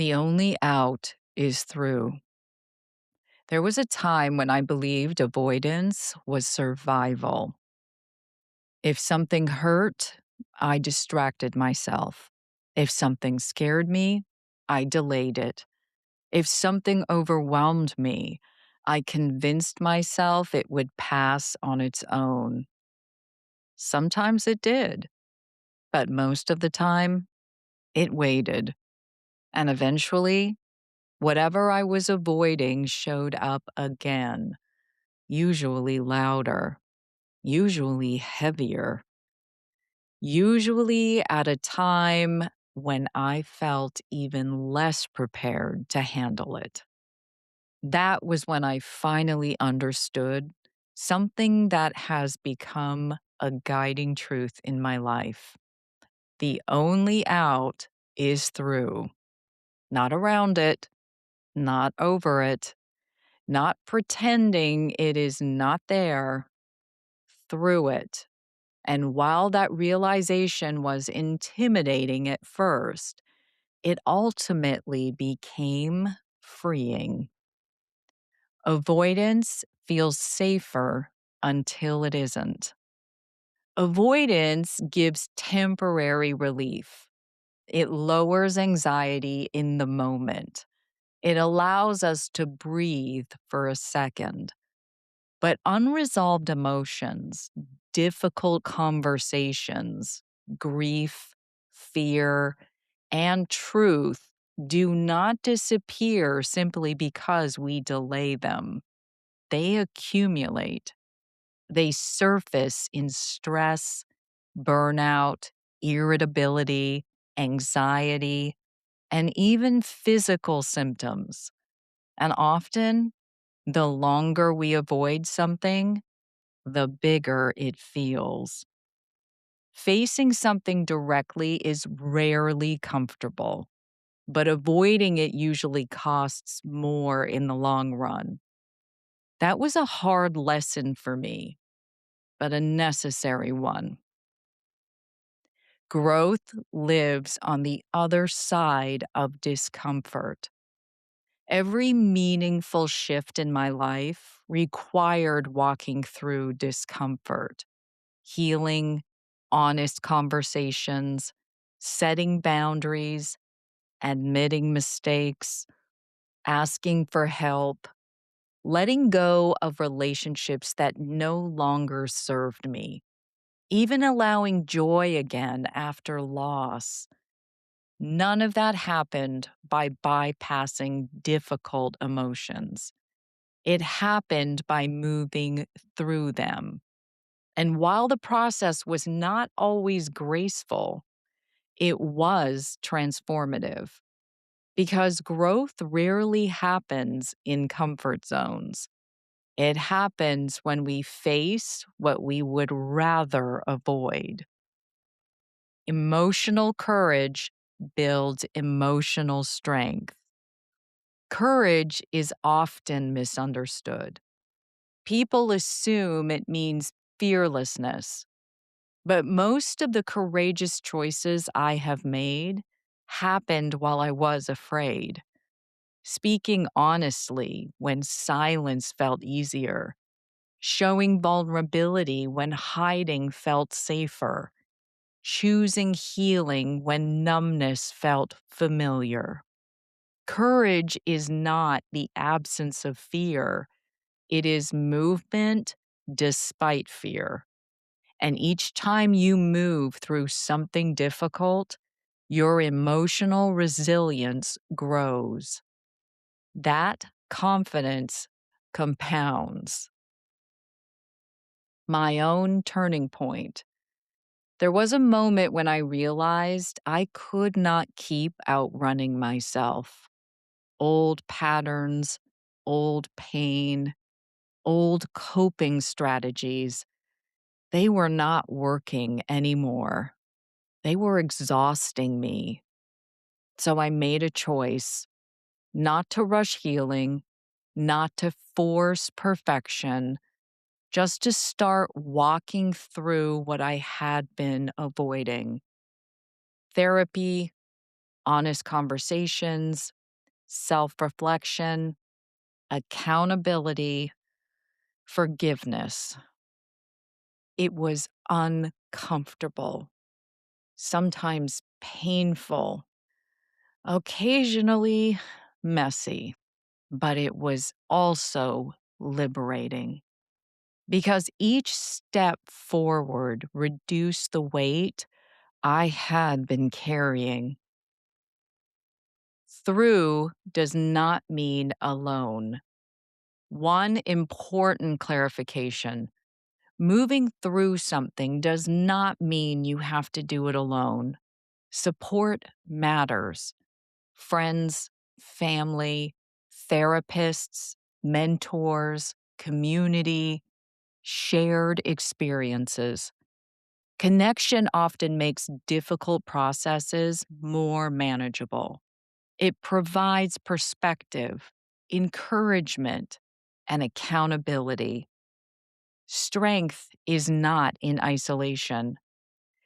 The only out is through. There was a time when I believed avoidance was survival. If something hurt, I distracted myself. If something scared me, I delayed it. If something overwhelmed me, I convinced myself it would pass on its own. Sometimes it did, but most of the time, it waited. And eventually, whatever I was avoiding showed up again, usually louder, usually heavier, usually at a time when I felt even less prepared to handle it. That was when I finally understood something that has become a guiding truth in my life. The only out is through, not around it, not over it, not pretending it is not there, through it. And while that realization was intimidating at first, it ultimately became freeing. Avoidance feels safer until it isn't. Avoidance gives temporary relief. It lowers anxiety in the moment. It allows us to breathe for a second. But unresolved emotions, difficult conversations, grief, fear, and truth do not disappear simply because we delay them. They accumulate. They surface in stress, burnout, irritability, anxiety, and even physical symptoms. And often, the longer we avoid something, the bigger it feels. Facing something directly is rarely comfortable, but avoiding it usually costs more in the long run. That was a hard lesson for me, but a necessary one. Growth lives on the other side of discomfort. Every meaningful shift in my life required walking through discomfort, healing, honest conversations, setting boundaries, admitting mistakes, asking for help, letting go of relationships that no longer served me, even allowing joy again after loss. None of that happened by bypassing difficult emotions. It happened by moving through them. And while the process was not always graceful, it was transformative because growth rarely happens in comfort zones. It happens when we face what we would rather avoid. Emotional courage builds emotional strength. Courage is often misunderstood. People assume it means fearlessness, but most of the courageous choices I have made happened while I was afraid. Speaking honestly when silence felt easier, showing vulnerability when hiding felt safer, choosing healing when numbness felt familiar. Courage is not the absence of fear, it is movement despite fear. And each time you move through something difficult, your emotional resilience grows. That confidence compounds. My own turning point. There was a moment when I realized I could not keep outrunning myself. Old patterns, old pain, old coping strategies, they were not working anymore. They were exhausting me. So I made a choice not to rush healing, not to force perfection, just to start walking through what I had been avoiding. Therapy, honest conversations, self reflection, accountability, forgiveness. It was uncomfortable, sometimes painful, occasionally messy, but it was also liberating because each step forward reduced the weight I had been carrying. Through does not mean alone. One important clarification: moving through something does not mean you have to do it alone. Support matters. Friends, family, therapists, mentors, community, shared experiences. Connection often makes difficult processes more manageable. It provides perspective, encouragement, and accountability. Strength is not in isolation.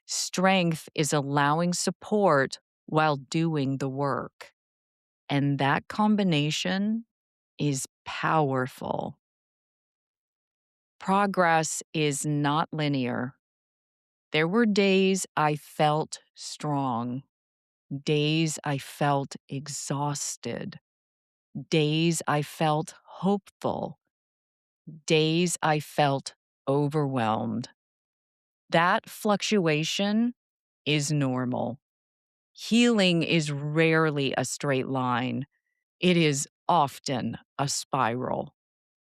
Strength is allowing support while doing the work. And that combination is powerful. Progress is not linear. There were days I felt strong, days I felt exhausted, days I felt hopeful, days I felt overwhelmed. That fluctuation is normal. Healing is rarely a straight line, it is often a spiral.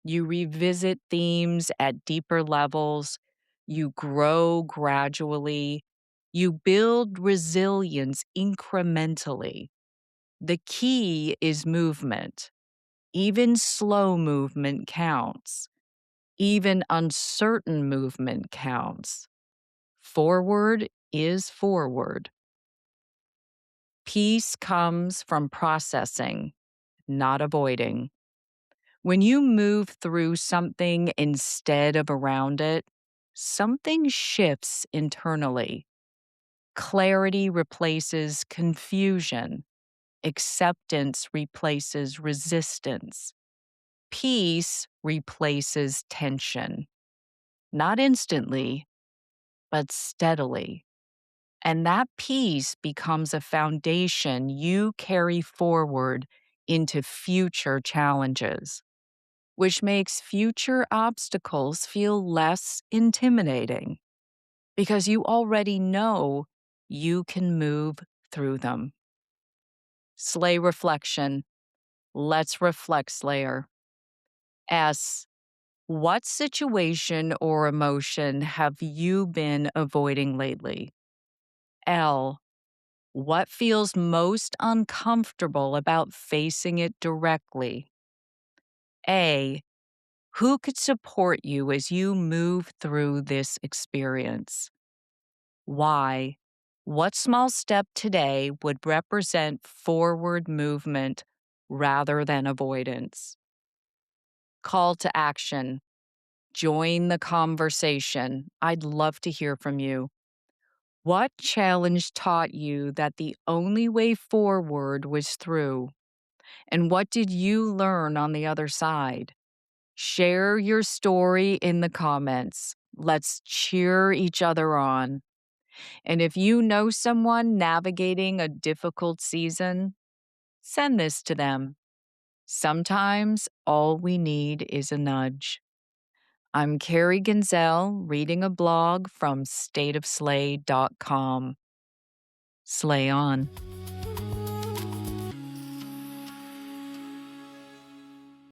You revisit themes at deeper levels, you grow gradually, you build resilience incrementally. The key is movement. Even slow movement counts. Even uncertain movement counts. Forward is forward. Peace comes from processing, not avoiding. When you move through something instead of around it, something shifts internally. Clarity replaces confusion. Acceptance replaces resistance. Peace replaces tension. Not instantly, but steadily. And that peace becomes a foundation you carry forward into future challenges, which makes future obstacles feel less intimidating because you already know you can move through them. Slay reflection. Let's reflect, Slayer. S. What situation or emotion have you been avoiding lately? L. What feels most uncomfortable about facing it directly? A. Who could support you as you move through this experience? Why? What small step today would represent forward movement rather than avoidance? Call to action. Join the conversation. I'd love to hear from you. What challenge taught you that the only way forward was through? And what did you learn on the other side? Share your story in the comments. Let's cheer each other on. And if you know someone navigating a difficult season, send this to them. Sometimes all we need is a nudge. I'm Carrie Genzel, reading a blog from stateofslay.com. Slay on.